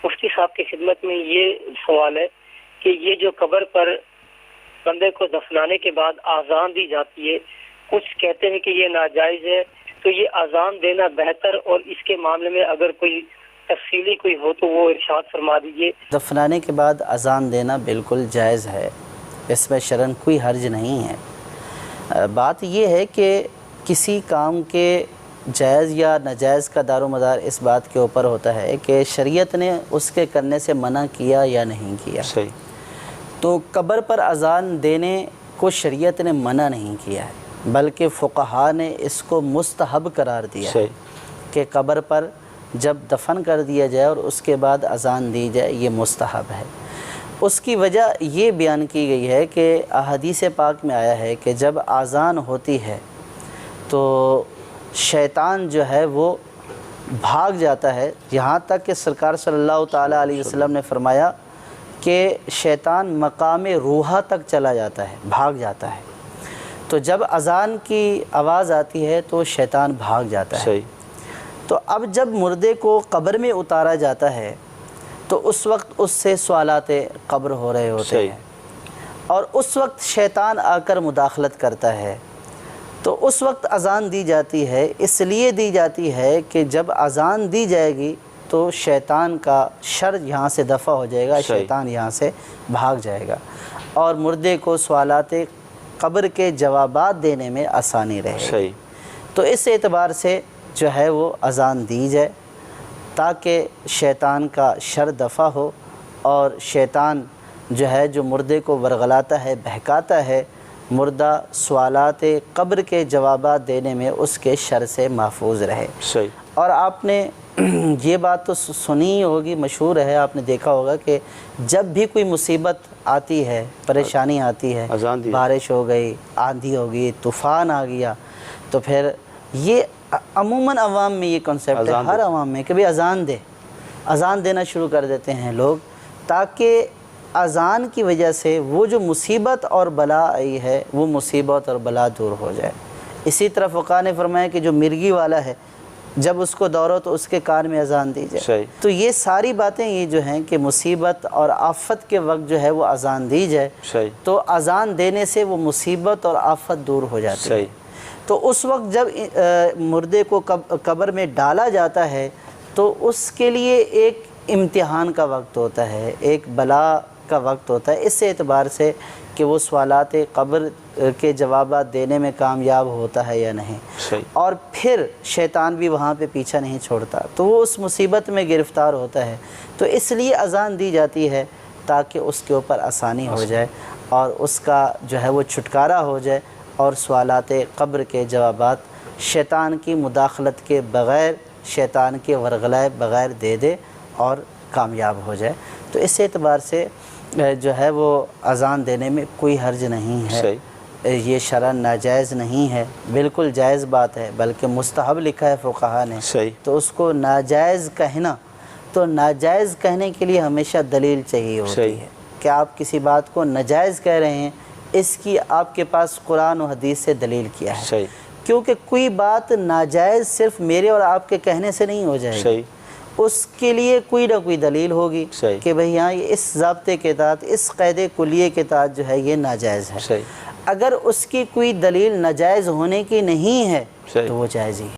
مفتی صاحب کی خدمت میں یہ سوال ہے کہ یہ جو قبر پر بندے کو دفنانے کے بعد اذان دی جاتی ہے، کچھ کہتے ہیں کہ یہ ناجائز ہے، تو یہ اذان دینا بہتر، اور اس کے معاملے میں اگر کوئی تفصیلی کوئی ہو تو وہ ارشاد فرما دیجیے۔ دفنانے کے بعد اذان دینا بالکل جائز ہے، اس میں شرعاً کوئی حرج نہیں ہے۔ بات یہ ہے کہ کسی کام کے جائز یا ناجائز کا دار و مدار اس بات کے اوپر ہوتا ہے کہ شریعت نے اس کے کرنے سے منع کیا یا نہیں کیا۔ صحیح۔ تو قبر پر اذان دینے کو شریعت نے منع نہیں کیا ہے، بلکہ فقہا نے اس کو مستحب قرار دیا ہے کہ قبر پر جب دفن کر دیا جائے اور اس کے بعد اذان دی جائے، یہ مستحب ہے۔ اس کی وجہ یہ بیان کی گئی ہے کہ احادیث پاک میں آیا ہے کہ جب اذان ہوتی ہے تو شیطان جو ہے وہ بھاگ جاتا ہے، یہاں تک کہ سرکار صلی اللہ تعالیٰ علیہ وسلم نے فرمایا کہ شیطان مقام روحہ تک چلا جاتا ہے، بھاگ جاتا ہے۔ تو جب اذان کی آواز آتی ہے تو شیطان بھاگ جاتا ہے۔ تو اب جب مردے کو قبر میں اتارا جاتا ہے تو اس وقت اس سے سوالات قبر ہو رہے ہوتے ہیں، اور اس وقت شیطان آ کر مداخلت کرتا ہے۔ تو اس وقت اذان دی جاتی ہے، اس لیے دی جاتی ہے کہ جب اذان دی جائے گی تو شیطان کا شر یہاں سے دفع ہو جائے گا، شیطان یہاں سے بھاگ جائے گا، اور مردے کو سوالات قبر کے جوابات دینے میں آسانی رہے گی۔ تو اس اعتبار سے جو ہے وہ اذان دی جائے تاکہ شیطان کا شر دفع ہو، اور شیطان جو ہے جو مردے کو ورغلاتا ہے، بہکاتا ہے، مردہ سوالات قبر کے جوابات دینے میں اس کے شر سے محفوظ رہے۔ اور آپ نے یہ بات تو سنی ہوگی، مشہور ہے، آپ نے دیکھا ہوگا کہ جب بھی کوئی مصیبت آتی ہے، پریشانی آتی ہے، بارش ہو گئی، آندھی ہو گئی، طوفان آ گیا، تو پھر یہ عموماً عوام میں یہ کنسیپٹ ہے، ہر عوام میں کہ بھی اذان دینا شروع کر دیتے ہیں لوگ، تاکہ اذان کی وجہ سے وہ جو مصیبت اور بلا آئی ہے وہ مصیبت اور بلا دور ہو جائے۔ اسی طرح فقہاء نے فرمایا کہ جو مرغی والا ہے جب اس کو دوڑو تو اس کے کان میں اذان دی جائے۔ تو یہ ساری باتیں یہ جو ہیں کہ مصیبت اور آفت کے وقت جو ہے وہ اذان دی جائے، تو اذان دینے سے وہ مصیبت اور آفت دور ہو جاتی ہے۔ تو اس وقت جب مردے کو قبر میں ڈالا جاتا ہے تو اس کے لیے ایک امتحان کا وقت ہوتا ہے، ایک بلا کا وقت ہوتا ہے، اس اعتبار سے کہ وہ سوالات قبر کے جوابات دینے میں کامیاب ہوتا ہے یا نہیں، اور پھر شیطان بھی وہاں پہ پیچھا نہیں چھوڑتا، تو وہ اس مصیبت میں گرفتار ہوتا ہے۔ تو اس لیے اذان دی جاتی ہے تاکہ اس کے اوپر آسانی ہو جائے اور اس کا جو ہے وہ چھٹکارا ہو جائے، اور سوالات قبر کے جوابات شیطان کی مداخلت کے بغیر، شیطان کے ورغلائے بغیر دے دے اور کامیاب ہو جائے۔ تو اس اعتبار سے جو ہے وہ اذان دینے میں کوئی حرج نہیں ہے، یہ شرعاً ناجائز نہیں ہے، بالکل جائز بات ہے، بلکہ مستحب لکھا ہے فقہا نے۔ تو اس کو ناجائز کہنا، تو ناجائز کہنے کے لیے ہمیشہ دلیل چاہیے ہوتی ہے کہ آپ کسی بات کو ناجائز کہہ رہے ہیں، اس کی آپ کے پاس قرآن و حدیث سے دلیل کیا ہے، کیونکہ کوئی بات ناجائز صرف میرے اور آپ کے کہنے سے نہیں ہو جائے گی، اس کے لیے کوئی نہ کوئی دلیل ہوگی کہ بھئی یہاں اس ضابطے کے تحت، اس قید کلیے کے تحت جو ہے یہ ناجائز ہے۔ اگر اس کی کوئی دلیل ناجائز ہونے کی نہیں ہے تو وہ جائز ہی ہے۔